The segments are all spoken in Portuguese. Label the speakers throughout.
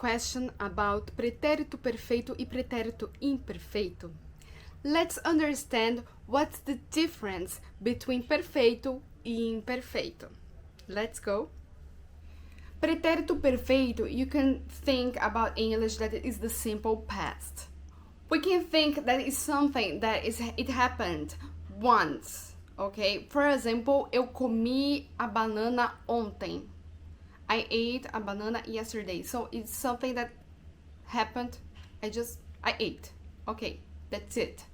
Speaker 1: question about pretérito perfeito e pretérito imperfeito. Let's understand what's the difference between perfeito e imperfeito. Let's go. Pretérito perfeito, you can think about English that it is the simple past. We can think that is something that it happened once, okay? For example, eu comi a banana ontem. I ate a banana yesterday. So it's something that happened. I ate. Okay, that's it.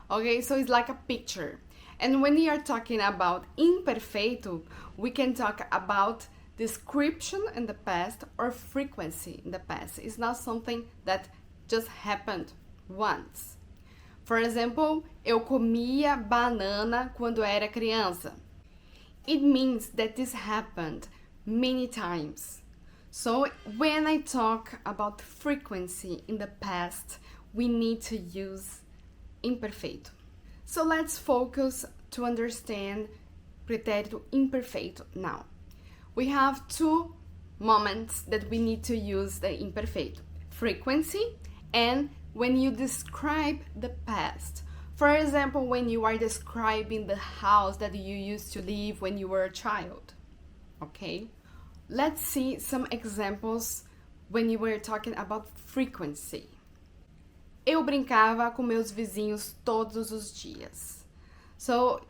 Speaker 1: Okay, so it's like a picture. And when we are talking about imperfeito, we can talk about description in the past or frequency in the past. It's not something that just happened once. For example, eu comia banana quando era criança. It means that this happened many times. So when I talk about frequency in the past, we need to use imperfeito. So let's focus to understand pretérito imperfeito now. We have two moments that we need to use the imperfeito: frequency and when you describe the past. For example, when you are describing the house that you used to live when you were a child. Okay? Let's see some examples when you were talking about frequency. Eu brincava com meus vizinhos todos os dias. So,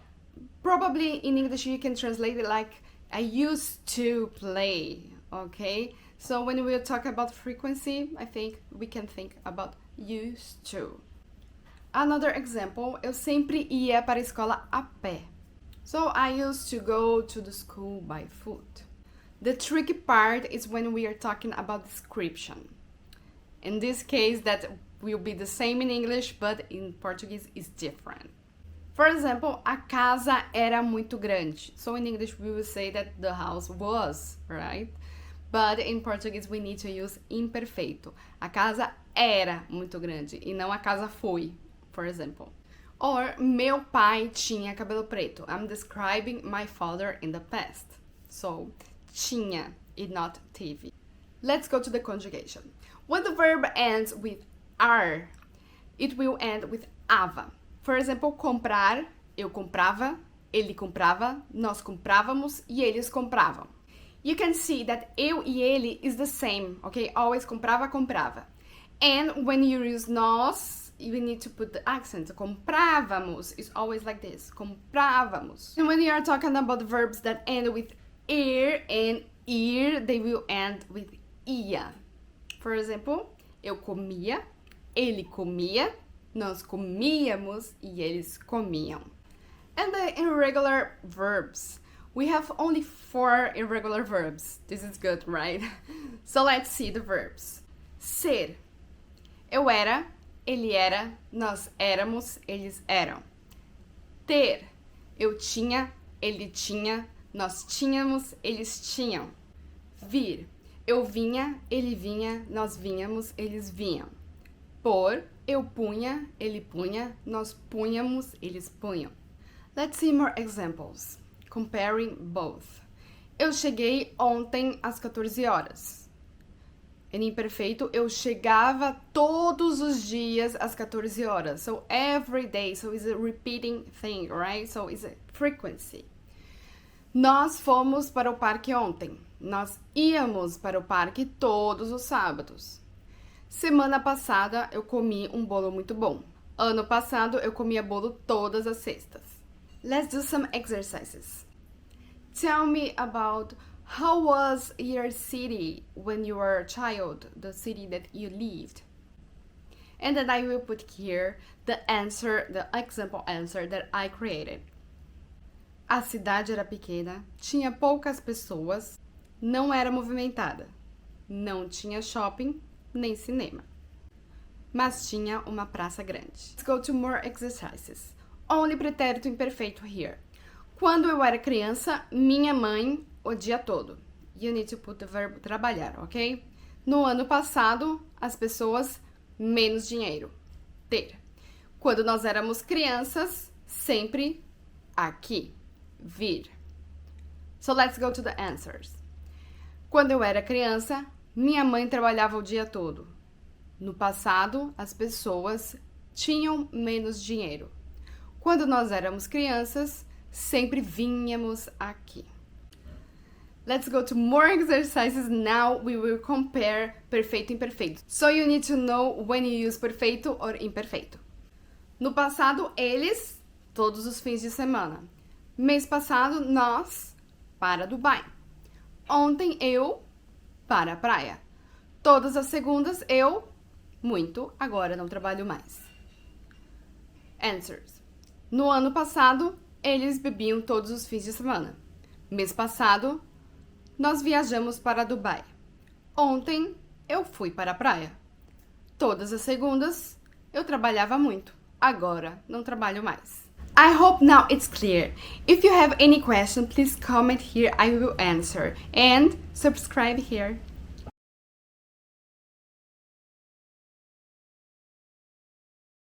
Speaker 1: probably in English you can translate it like I used to play, okay? So when we talk about frequency, I think we can think about used to. Another example, eu sempre ia para a escola a pé. So I used to go to the school by foot. The tricky part is when we are talking about description. In this case, that will be the same in English, but in Portuguese is different. For example, a casa era muito grande. So in English we will say that the house was, right? But in Portuguese we need to use imperfeito. A casa era muito grande e não a casa foi, for example. Or, meu pai tinha cabelo preto. I'm describing my father in the past. So, tinha e not teve. Let's go to the conjugation. When the verb ends with ar, it will end with ava. For example, comprar, eu comprava, ele comprava, nós comprávamos e eles compravam. You can see that eu e ele is the same, okay? Always comprava, comprava. And when you use nós, you need to put the accent. Comprávamos is always like this. Comprávamos. And when you are talking about verbs that end with er and ir, they will end with ia. For example, eu comia, ele comia, nós comíamos e eles comiam. And the irregular verbs. We have only 4 irregular verbs. This is good, right? So let's see the verbs. Ser. Eu era, ele era, nós éramos, eles eram. Ter. Eu tinha, ele tinha, nós tínhamos, eles tinham. Vir. Eu vinha, ele vinha, nós vinhamos, eles vinham. Pôr. Eu punha, ele punha, nós punhamos, eles punham. Let's see more examples. Comparing both. Eu cheguei ontem às 14 horas. Em imperfeito, eu chegava todos os dias às 14 horas. So every day, so it's a repeating thing, right? So it's a frequency. Nós fomos para o parque ontem. Nós íamos para o parque todos os sábados. Semana passada, eu comi um bolo muito bom. Ano passado, eu comia bolo todas as sextas. Let's do some exercises. Tell me about how was your city when you were a child, the city that you lived. And then I will put here the answer, the example answer that I created. A cidade era pequena, tinha poucas pessoas, não era movimentada, não tinha shopping, nem cinema. Mas tinha uma praça grande. Let's go to more exercises. Only pretérito imperfeito here. Quando eu era criança, minha mãe o dia todo. You need to put the verb trabalhar, ok? No ano passado, as pessoas menos dinheiro. Ter. Quando nós éramos crianças, sempre aqui. Vir. So let's go to the answers. Quando eu era criança, Minha mãe trabalhava o dia todo. No passado, as pessoas tinham menos dinheiro. Quando nós éramos crianças, sempre vínhamos aqui. Let's go to more exercises. Now we will compare perfeito e imperfeito. So you need to know when you use perfeito or imperfeito. No passado, eles, todos os fins de semana. Mês passado, nós, para Dubai. Ontem, eu, para a praia. Todas as segundas, eu, muito, agora não trabalho mais. Answers. No ano passado, eles bebiam todos os fins de semana. Mês passado, nós viajamos para Dubai. Ontem, eu fui para a praia. Todas as segundas, eu trabalhava muito. Agora, não trabalho mais. I hope now it's clear. If you have any question, please comment here, I will answer. And subscribe here.